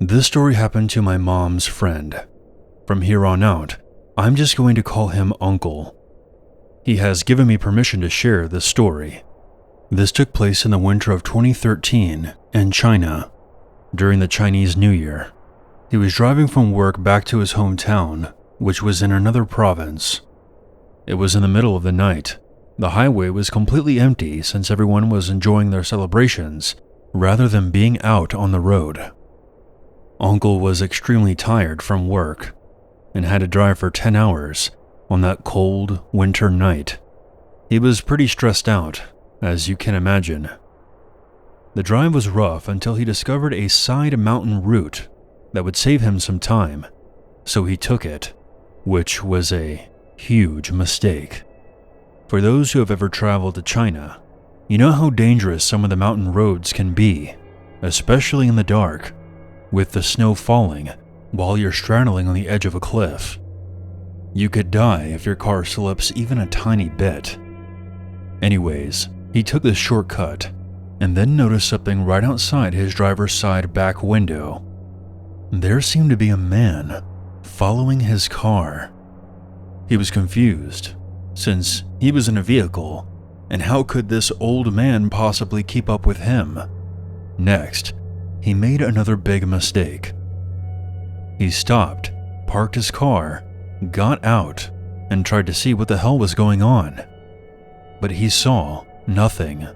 This story happened to my mom's friend. From here on out, I'm just going to call him Uncle. He has given me permission to share this story. This took place in the winter of 2013 in China, during the Chinese New Year. He was driving from work back to his hometown, which was in another province. It was in the middle of the night. The highway was completely empty since everyone was enjoying their celebrations rather than being out on the road. Uncle was extremely tired from work and had to drive for 10 hours on that cold winter night. He was pretty stressed out, as you can imagine. The drive was rough until he discovered a side mountain route that would save him some time, so he took it, which was a huge mistake. For those who have ever traveled to China, you know how dangerous some of the mountain roads can be, especially in the dark, with the snow falling while you're straddling on the edge of a cliff. You could die if your car slips even a tiny bit. Anyways, he took this shortcut and then noticed something right outside his driver's side back window. There seemed to be a man following his car. He was confused, since he was in a vehicle, and how could this old man possibly keep up with him? Next, he made another big mistake. He stopped, parked his car, got out, and tried to see what the hell was going on. But he saw nothing.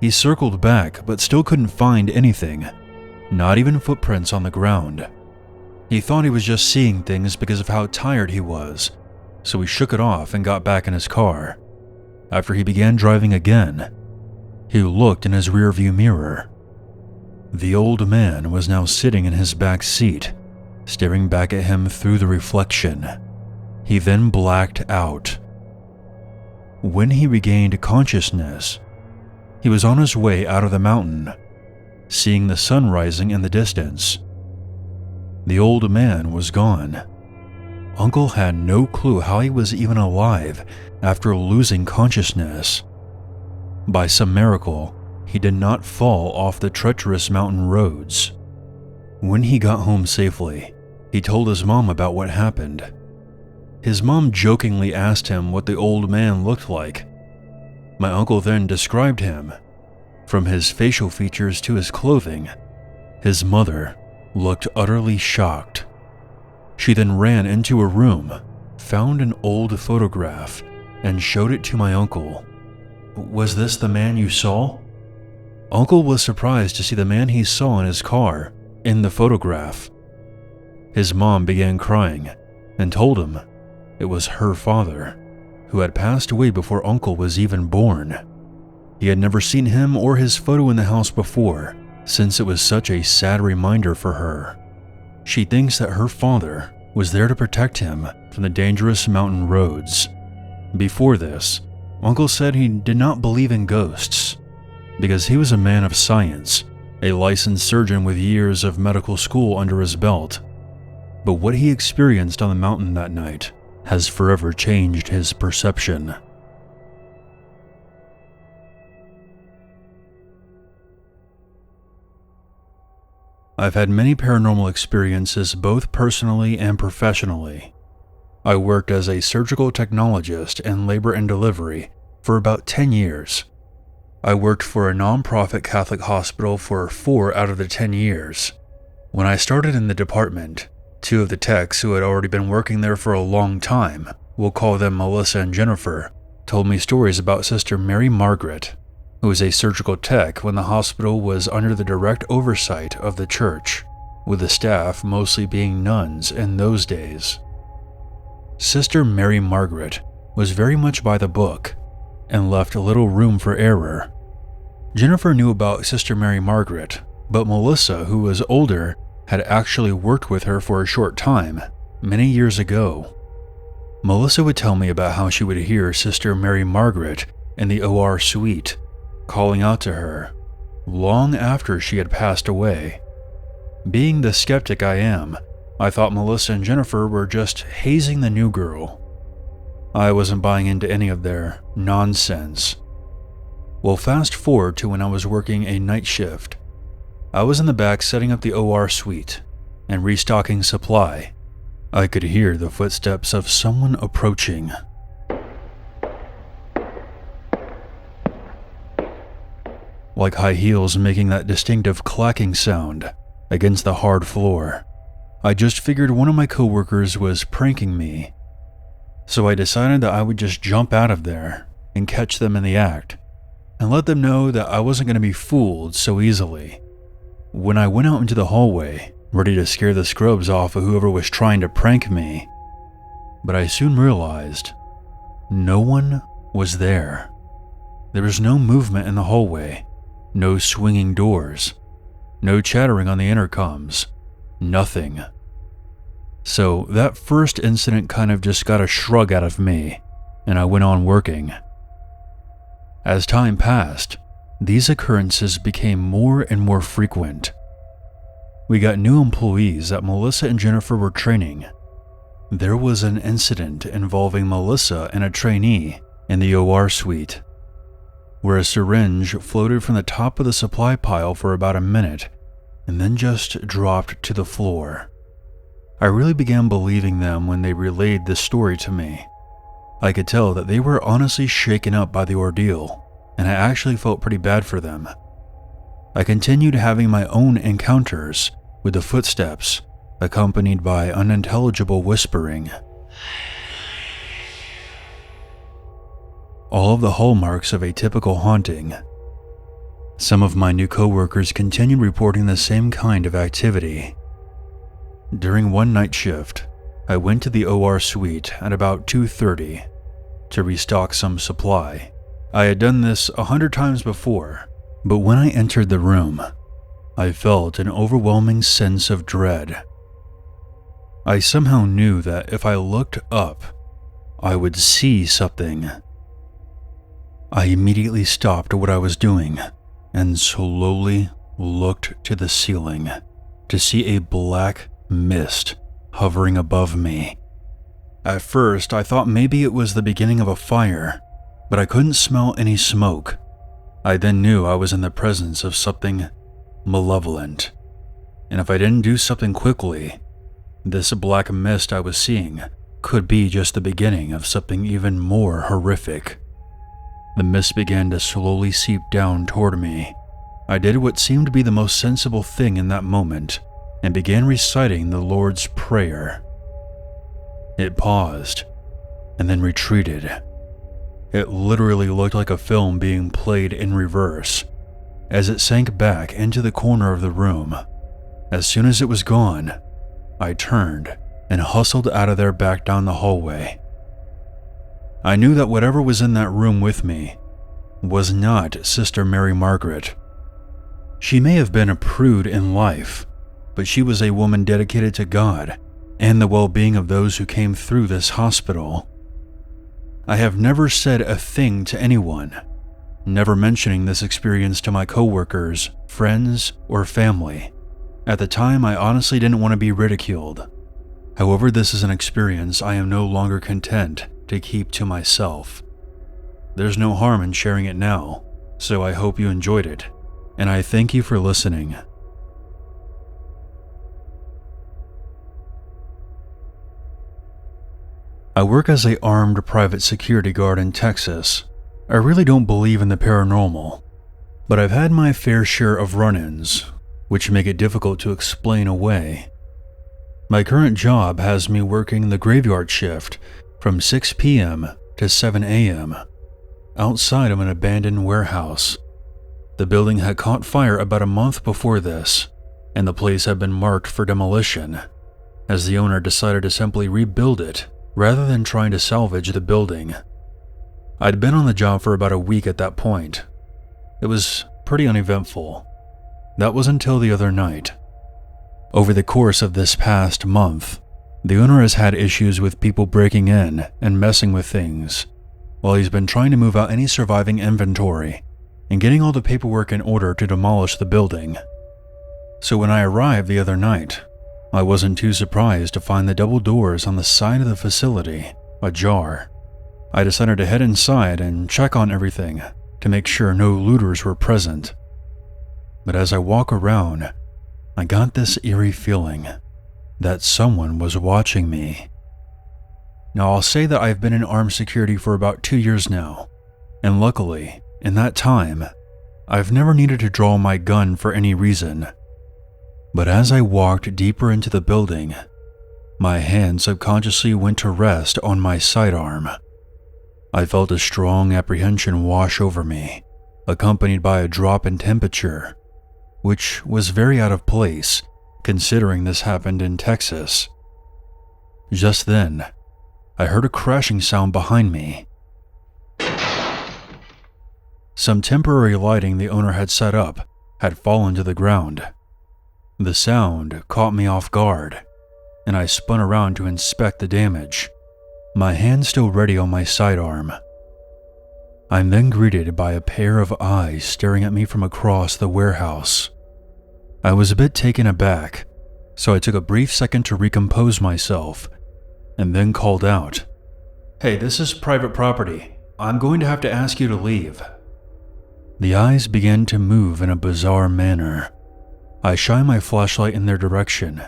He circled back but still couldn't find anything, not even footprints on the ground. He thought he was just seeing things because of how tired he was, so he shook it off and got back in his car. After he began driving again, he looked in his rearview mirror. The old man was now sitting in his back seat, staring back at him through the reflection. He then blacked out. When he regained consciousness, he was on his way out of the mountain, seeing the sun rising in the distance. The old man was gone. Uncle had no clue how he was even alive after losing consciousness. By some miracle, he did not fall off the treacherous mountain roads. When he got home safely, he told his mom about what happened. His mom jokingly asked him what the old man looked like. My uncle then described him. From his facial features to his clothing, his mother looked utterly shocked. She then ran into a room, found an old photograph, and showed it to my uncle. "Was this the man you saw?" Uncle was surprised to see the man he saw in his car in the photograph. His mom began crying and told him it was her father, who had passed away before Uncle was even born. He had never seen him or his photo in the house before, since it was such a sad reminder for her. She thinks that her father was there to protect him from the dangerous mountain roads. Before this, Uncle said he did not believe in ghosts, because he was a man of science, a licensed surgeon with years of medical school under his belt. But what he experienced on the mountain that night has forever changed his perception. I've had many paranormal experiences both personally and professionally. I worked as a surgical technologist in labor and delivery for about 10 years. I worked for a non-profit Catholic hospital for 4 out of the 10 years. When I started in the department, 2 of the techs who had already been working there for a long time, we'll call them Melissa and Jennifer, told me stories about Sister Mary Margaret, who was a surgical tech when the hospital was under the direct oversight of the church, with the staff mostly being nuns in those days. Sister Mary Margaret was very much by the book and left little room for error. Jennifer knew about Sister Mary Margaret, but Melissa, who was older, had actually worked with her for a short time, many years ago. Melissa would tell me about how she would hear Sister Mary Margaret in the OR suite, calling out to her, long after she had passed away. Being the skeptic I am, I thought Melissa and Jennifer were just hazing the new girl. I wasn't buying into any of their nonsense. Well, fast forward to when I was working a night shift. I was in the back setting up the OR suite and restocking supply. I could hear the footsteps of someone approaching. Like high heels making that distinctive clacking sound against the hard floor. I just figured one of my coworkers was pranking me. So I decided that I would just jump out of there and catch them in the act and let them know that I wasn't going to be fooled so easily. When I went out into the hallway, ready to scare the scrubs off of whoever was trying to prank me, but I soon realized no one was there. There was no movement in the hallway, no swinging doors, no chattering on the intercoms, nothing. So that first incident kind of just got a shrug out of me, and I went on working. As time passed, these occurrences became more and more frequent. We got new employees that Melissa and Jennifer were training. There was an incident involving Melissa and a trainee in the OR suite, where a syringe floated from the top of the supply pile for about a minute and then just dropped to the floor. I really began believing them when they relayed this story to me. I could tell that they were honestly shaken up by the ordeal, and I actually felt pretty bad for them. I continued having my own encounters with the footsteps, accompanied by unintelligible whispering. All of the hallmarks of a typical haunting. Some of my new coworkers continued reporting the same kind of activity. During one night shift, I went to the OR suite at about 2:30 to restock some supply. I had done this 100 times before, but when I entered the room, I felt an overwhelming sense of dread. I somehow knew that if I looked up, I would see something. I immediately stopped what I was doing and slowly looked to the ceiling to see a black mist hovering above me. At first, I thought maybe it was the beginning of a fire, but I couldn't smell any smoke. I then knew I was in the presence of something malevolent, and if I didn't do something quickly, this black mist I was seeing could be just the beginning of something even more horrific. The mist began to slowly seep down toward me. I did what seemed to be the most sensible thing in that moment and began reciting the Lord's Prayer. It paused and then retreated. It literally looked like a film being played in reverse as it sank back into the corner of the room. As soon as it was gone, I turned and hustled out of there back down the hallway. I knew that whatever was in that room with me was not Sister Mary Margaret. She may have been a prude in life, but she was a woman dedicated to God and the well-being of those who came through this hospital. I have never said a thing to anyone, never mentioning this experience to my coworkers, friends, or family. At the time, I honestly didn't want to be ridiculed. However, this is an experience I am no longer content to keep to myself. There's no harm in sharing it now, so I hope you enjoyed it, and I thank you for listening. I work as an armed private security guard in Texas. I really don't believe in the paranormal, but I've had my fair share of run-ins, which make it difficult to explain away. My current job has me working the graveyard shift from 6 p.m. to 7 a.m. outside of an abandoned warehouse. The building had caught fire about a month before this, and the place had been marked for demolition, as the owner decided to simply rebuild it rather than trying to salvage the building. I'd been on the job for about a week at that point. It was pretty uneventful. That was until the other night. Over the course of this past month, the owner has had issues with people breaking in and messing with things, while he's been trying to move out any surviving inventory and getting all the paperwork in order to demolish the building. So when I arrived the other night, I wasn't too surprised to find the double doors on the side of the facility ajar. I decided to head inside and check on everything to make sure no looters were present. but as I walk around, I got this eerie feeling that someone was watching me. Now, I'll say that I've been in armed security for about 2 years now, and luckily, in that time, I've never needed to draw my gun for any reason. But as I walked deeper into the building, my hand subconsciously went to rest on my sidearm. I felt a strong apprehension wash over me, accompanied by a drop in temperature, which was very out of place considering this happened in Texas. Just then, I heard a crashing sound behind me. Some temporary lighting the owner had set up had fallen to the ground. The sound caught me off guard, and I spun around to inspect the damage, my hand still ready on my sidearm. I'm then greeted by a pair of eyes staring at me from across the warehouse. I was a bit taken aback, so I took a brief second to recompose myself, and then called out, "Hey, this is private property. I'm going to have to ask you to leave." The eyes began to move in a bizarre manner. I shine my flashlight in their direction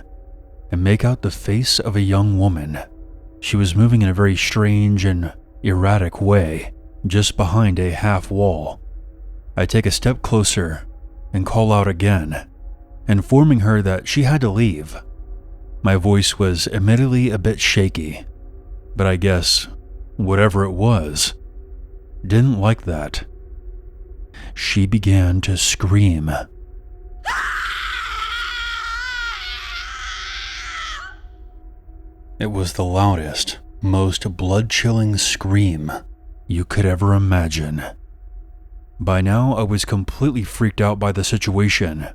and make out the face of a young woman. She was moving in a very strange and erratic way, just behind a half wall. I take a step closer and call out again, informing her that she had to leave. My voice was admittedly a bit shaky, but I guess whatever it was, didn't like that. She began to scream. It was the loudest, most blood-chilling scream you could ever imagine. By now, I was completely freaked out by the situation.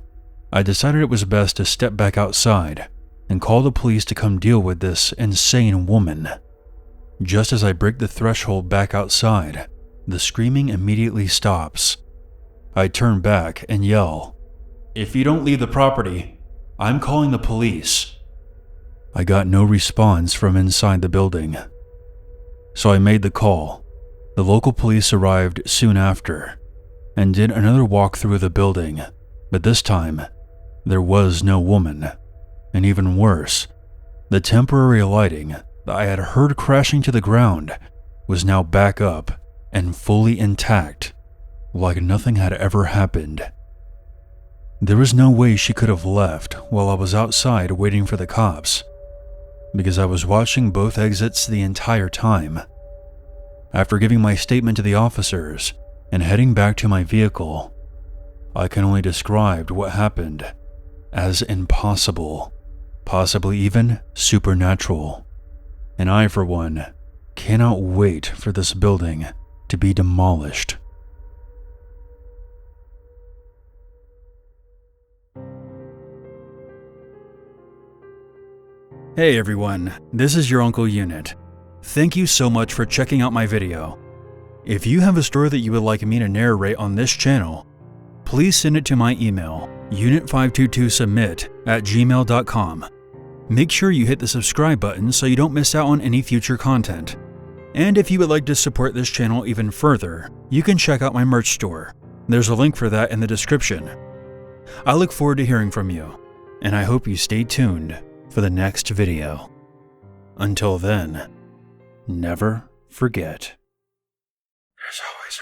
I decided it was best to step back outside and call the police to come deal with this insane woman. Just as I break the threshold back outside, the screaming immediately stops. I turn back and yell, "If you don't leave the property, I'm calling the police." I got no response from inside the building, so I made the call. The local police arrived soon after and did another walk through the building, but this time, there was no woman. And even worse, the temporary lighting that I had heard crashing to the ground was now back up and fully intact, like nothing had ever happened. There was no way she could have left while I was outside waiting for the cops, because I was watching both exits the entire time. After giving my statement to the officers and heading back to my vehicle, I can only describe what happened as impossible, possibly even supernatural. And I, for one, cannot wait for this building to be demolished. Hey everyone, this is your Uncle Unit. Thank you so much for checking out my video. If you have a story that you would like me to narrate on this channel, please send it to my email, unit522submit@gmail.com. Make sure you hit the subscribe button so you don't miss out on any future content. And if you would like to support this channel even further, you can check out my merch store. There's a link for that in the description. I look forward to hearing from you, and I hope you stay tuned for the next video. Until then, never forget, there's always